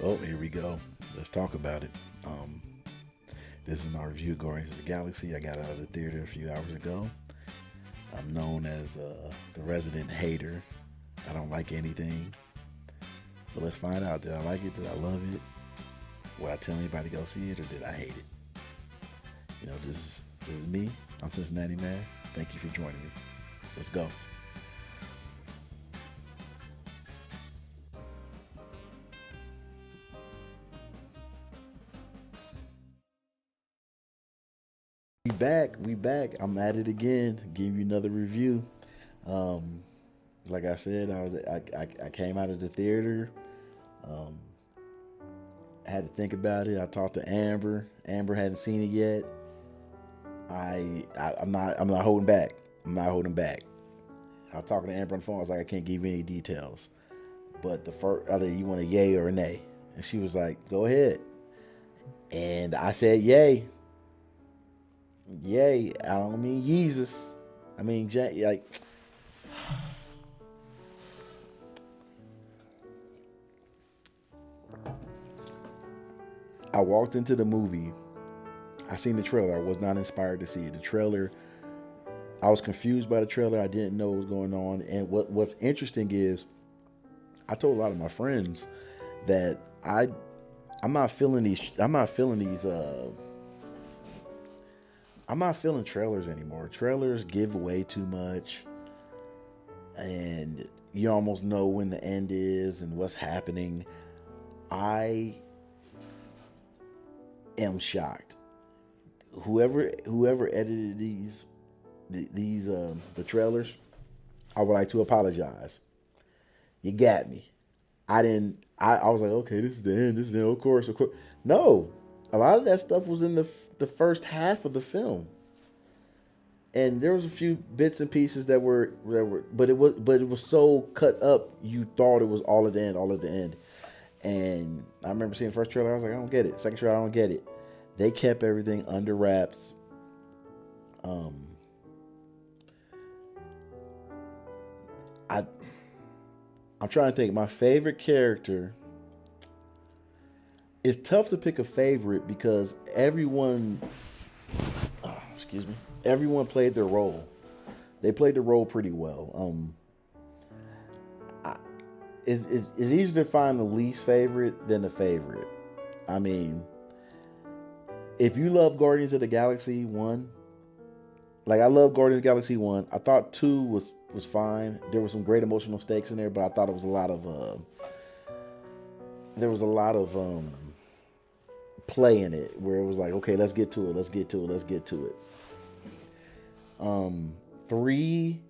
Oh, here we go. Let's talk about it. Um, this is my review of Guardians of the Galaxy. I got out of the theater a few hours ago. I'm known as the resident hater. I don't like anything. So let's find out. Did I like it? Did I love it? Would I tell anybody to go see it, or did I hate it? This is me. I'm Cincinnati Man. Thank you for joining me. Let's go. We back. We back. I'm at it again. Give you another review. Um, like I said, I came out of the theater. Um, I had to think about it. I talked to Amber. Amber hadn't seen it yet. I'm not holding back. I'm not holding back. I was talking to Amber on the phone. I was like, I can't give you any details. But the first, either you want a yay or a nay, and she was like, go ahead. And I said, yay, yay. I don't mean Jesus. I mean, like, I walked into the movie. I seen the trailer. I was not inspired to see it. The trailer, I was confused by the trailer. I didn't know what was going on. And what's interesting is, I told a lot of my friends that I'm not feeling these. I'm not feeling these. I'm not feeling trailers anymore. Trailers give away too much, and you almost know when the end is and what's happening. I am shocked. Whoever edited the trailers, I would like to apologize. You got me. I didn't. I was like, okay, this is the end. This is the end. Of course, of course. No, a lot of that stuff was in the first half of the film, and there was a few bits and pieces but it was so cut up. You thought it was all at the end, all at the end. And I remember seeing the first trailer. I was like, I don't get it. Second trailer, I don't get it. They kept everything under wraps. Um, I I'm trying to think. My favorite character. It's tough to pick a favorite because everyone, excuse me, everyone played their role. They played the role pretty well. I, it's easier to find the least favorite than the favorite. I mean, if you love Guardians of the Galaxy one, like I love Guardians of the Galaxy one. I thought two was fine. There were some great emotional stakes in there, but I thought it was a lot of there was a lot of play in it where it was like, okay, let's get to it, let's get to it, let's get to it. Three,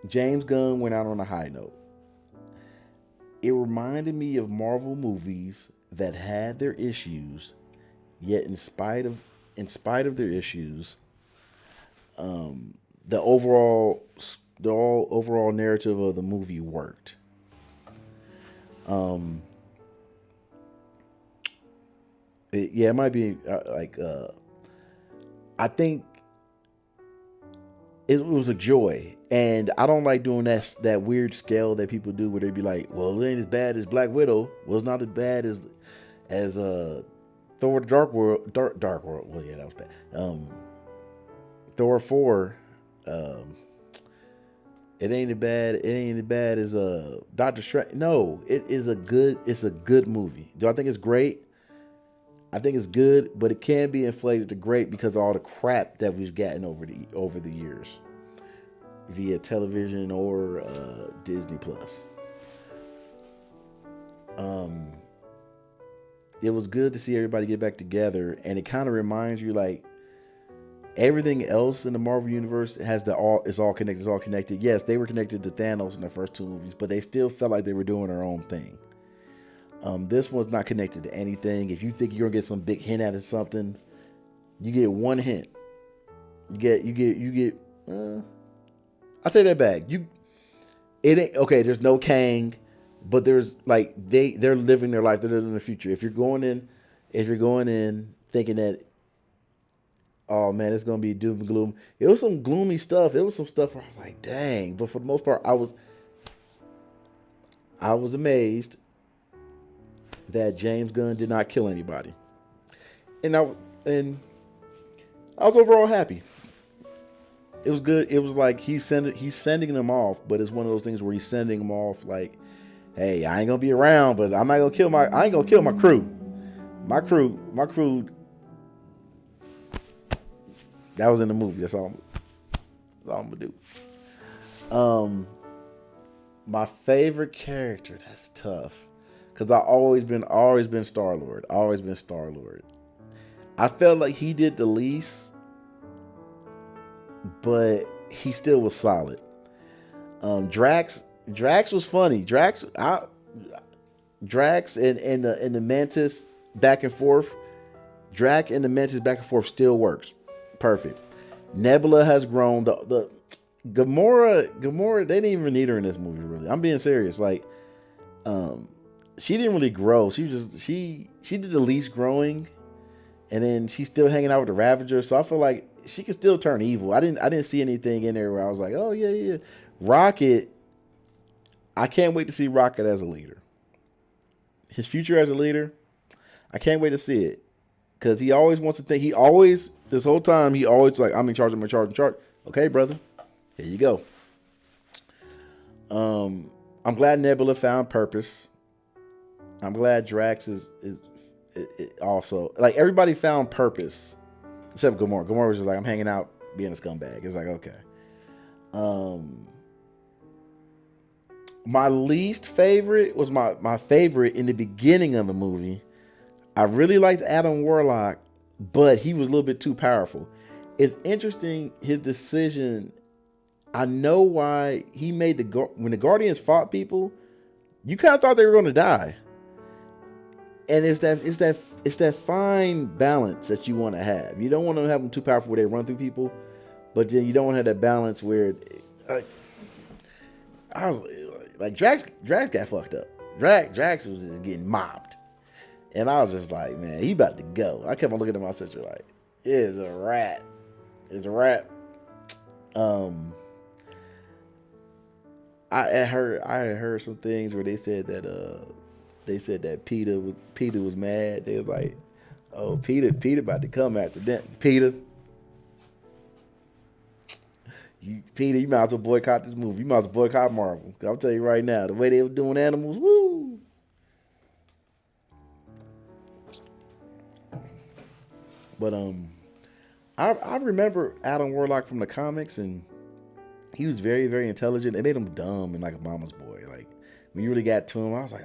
James Gunn went out on a high note. It reminded me of Marvel movies that had their issues, yet in spite of their issues, the overall narrative of the movie worked. Um, yeah, it might be I think it was a joy, and I don't like doing that weird scale that people do where they be like, well, it ain't as bad as Black Widow. Well, it's not as bad as Thor: Dark World. Well, yeah, that was bad. Thor 4. Um, it ain't as bad as Doctor Strange. No, it's a good movie. Do I think it's great? I think it's good, but it can be inflated to great because of all the crap that we've gotten over the years via television or Disney Plus. Um, it was good to see everybody get back together, and it kind of reminds you like everything else in the Marvel universe has it's all connected. It's all connected. Yes, they were connected to Thanos in the first two movies, but they still felt like they were doing their own thing. This one's not connected to anything. If you think you're gonna get some big hint out of something, you get one hint. You get. I'll take that back. It ain't okay. There's no Kang, but there's like they're living their life. They're living in the future. If you're going in thinking that, oh man, it's gonna be doom and gloom. It was some gloomy stuff. It was some stuff where I was like, dang. But for the most part, I was amazed. that James Gunn did not kill anybody, and and I was overall happy. It was good. It was like he's sending them off, but it's one of those things where he's sending them off like, hey, I ain't gonna be around, but I ain't gonna kill my crew. My crew. That was in the movie. That's all I'm gonna do. My favorite character. That's tough, cause I always been Star-Lord. Always been Star-Lord. I felt like he did the least, but he still was solid. Drax was funny. Drax and the Mantis back and forth. Drax and the Mantis back and forth still works. Perfect. Nebula has grown. The Gamora, they didn't even need her in this movie, really. I'm being serious. Like, she didn't really grow. She was just she did the least growing, and then she's still hanging out with the Ravager. So I feel like she could still turn evil. I didn't see anything in there where I was like, oh yeah. Rocket, I can't wait to see Rocket as a leader. His future as a leader, I can't wait to see it. Because he always wants to think, this whole time, he always like, I'm in charge. Okay, brother, here you go. I'm glad Nebula found purpose. I'm glad Drax is also, like, everybody found purpose. Except for Gamora. Gamora was just like, I'm hanging out, being a scumbag. It's like, okay. My least favorite was my favorite in the beginning of the movie. I really liked Adam Warlock, but he was a little bit too powerful. It's interesting, his decision. I know why he made when the Guardians fought people, you kind of thought they were going to die. And it's that fine balance that you want to have. You don't want to have them too powerful where they run through people, but then you don't want to have that balance where I was like, Drax got fucked up. Drax was just getting mopped, and I was just like, man, he about to go. I kept on looking at my sister like, it's a rat. It's a wrap. I had heard some things where they said that PETA was mad. They was like, oh, PETA about to come after them. PETA, you might as well boycott this movie. You might as well boycott Marvel. I'll tell you right now, the way they were doing animals, woo. But I remember Adam Warlock from the comics, and he was very, very intelligent. They made him dumb and like a mama's boy. Like, when you really got to him, I was like,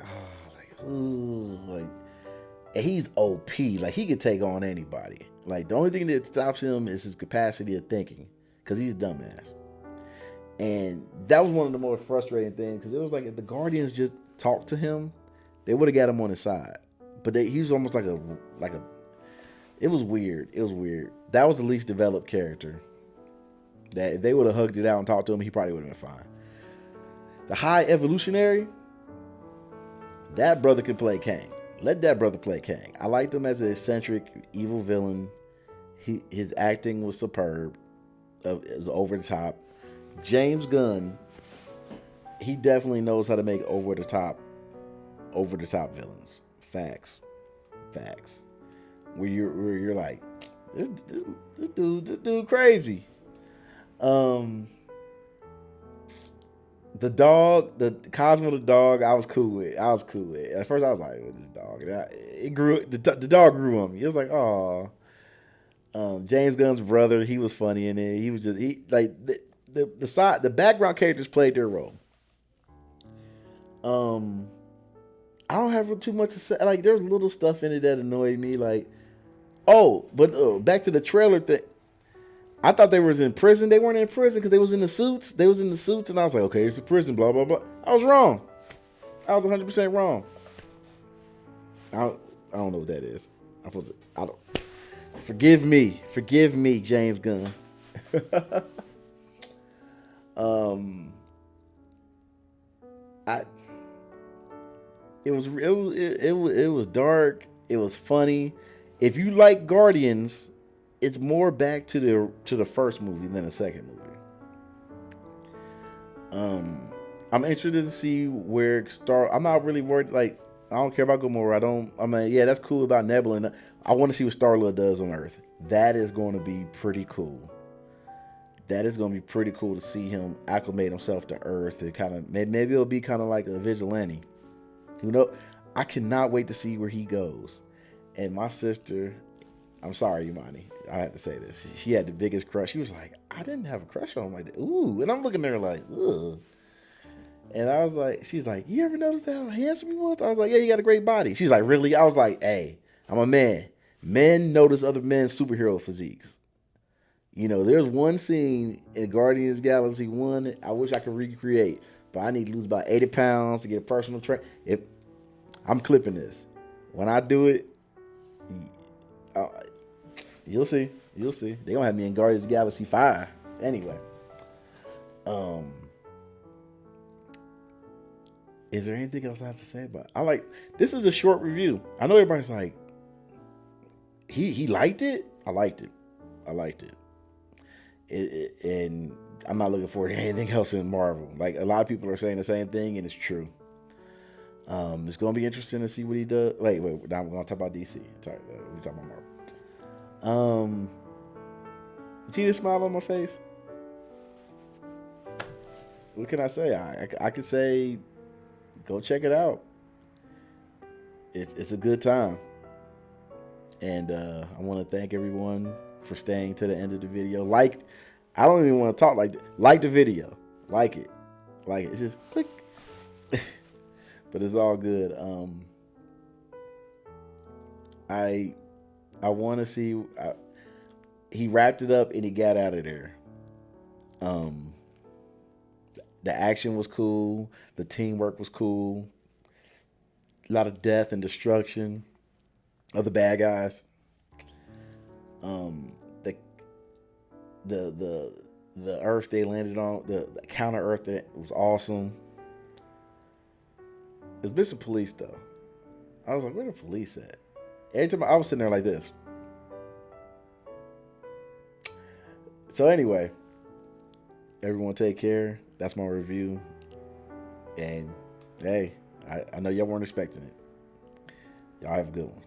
and he's OP. Like, he could take on anybody. Like, the only thing that stops him is his capacity of thinking, because he's a dumbass. And that was one of the more frustrating things, because it was like, if the Guardians just talked to him, they would have got him on his side. But he was almost like a. It was weird. That was the least developed character. That if they would have hugged it out and talked to him, he probably would have been fine. The High Evolutionary, that brother could play Kang. Let that brother play Kang. I liked him as an eccentric, evil villain. His acting was superb. It was over the top. James Gunn, he definitely knows how to make over the top villains. Facts. Where you're like, this dude crazy. The dog, the Cosmo the dog, I was cool with. At first, I was like, this dog. It grew. The dog grew on me. It was like, oh. James Gunn's brother, he was funny in it. He was just the background characters played their role. I don't have too much to say. Like, there's little stuff in it that annoyed me. Like, back to the trailer thing. I thought they was in prison. They weren't in prison because they was in the suits. And I was like, okay, it's a prison, blah, blah, blah. I was wrong. I was 100% wrong. I don't know what that is. Forgive me, James Gunn. It was dark. It was funny. If you like Guardians, it's more back to the first movie than the second movie. I'm interested to see where I'm not really worried. Like, I don't care about Gamora. I mean, yeah, that's cool about Nebula. And I want to see what Star-Lord does on Earth. That is going to be pretty cool. That is going to be pretty cool to see him acclimate himself to Earth and kind of maybe it'll be kind of like a vigilante. You know, I cannot wait to see where he goes. And my sister, I'm sorry, Imani, I have to say this. She had the biggest crush. She was like, I didn't have a crush on him like that. Ooh, and I'm looking at her like, ugh. And I was like, she's like, you ever notice how handsome he was? I was like, yeah, he got a great body. She's like, really? I was like, hey, I'm a man. Men notice other men's superhero physiques. You know, there's one scene in Guardians of the Galaxy 1 I wish I could recreate, but I need to lose about 80 pounds to get a personal trainer. I'm clipping this. When I do it, you'll see. You'll see. They're going to have me in Guardians of the Galaxy 5. Anyway. Is there anything else I have to say about it? This is a short review. I know everybody's like, he liked it? I liked it. And I'm not looking forward to anything else in Marvel. Like, a lot of people are saying the same thing, and it's true. It's going to be interesting to see what he does. Wait. Now we're going to talk about DC. Sorry, we're talking about Marvel. See the smile on my face? What can I say? I could say, go check it out. It's a good time. And I want to thank everyone for staying to the end of the video. I don't even want to talk like the video. Like it. It's just click. But it's all good. I want to see. He wrapped it up and he got out of there. The action was cool. The teamwork was cool. A lot of death and destruction of the bad guys. The Earth they landed on, the counter Earth that was awesome. There's been some police though. I was like, where the police at? Every time I was sitting there like this. So anyway, everyone take care. That's my review. And hey, I know y'all weren't expecting it. Y'all have a good one.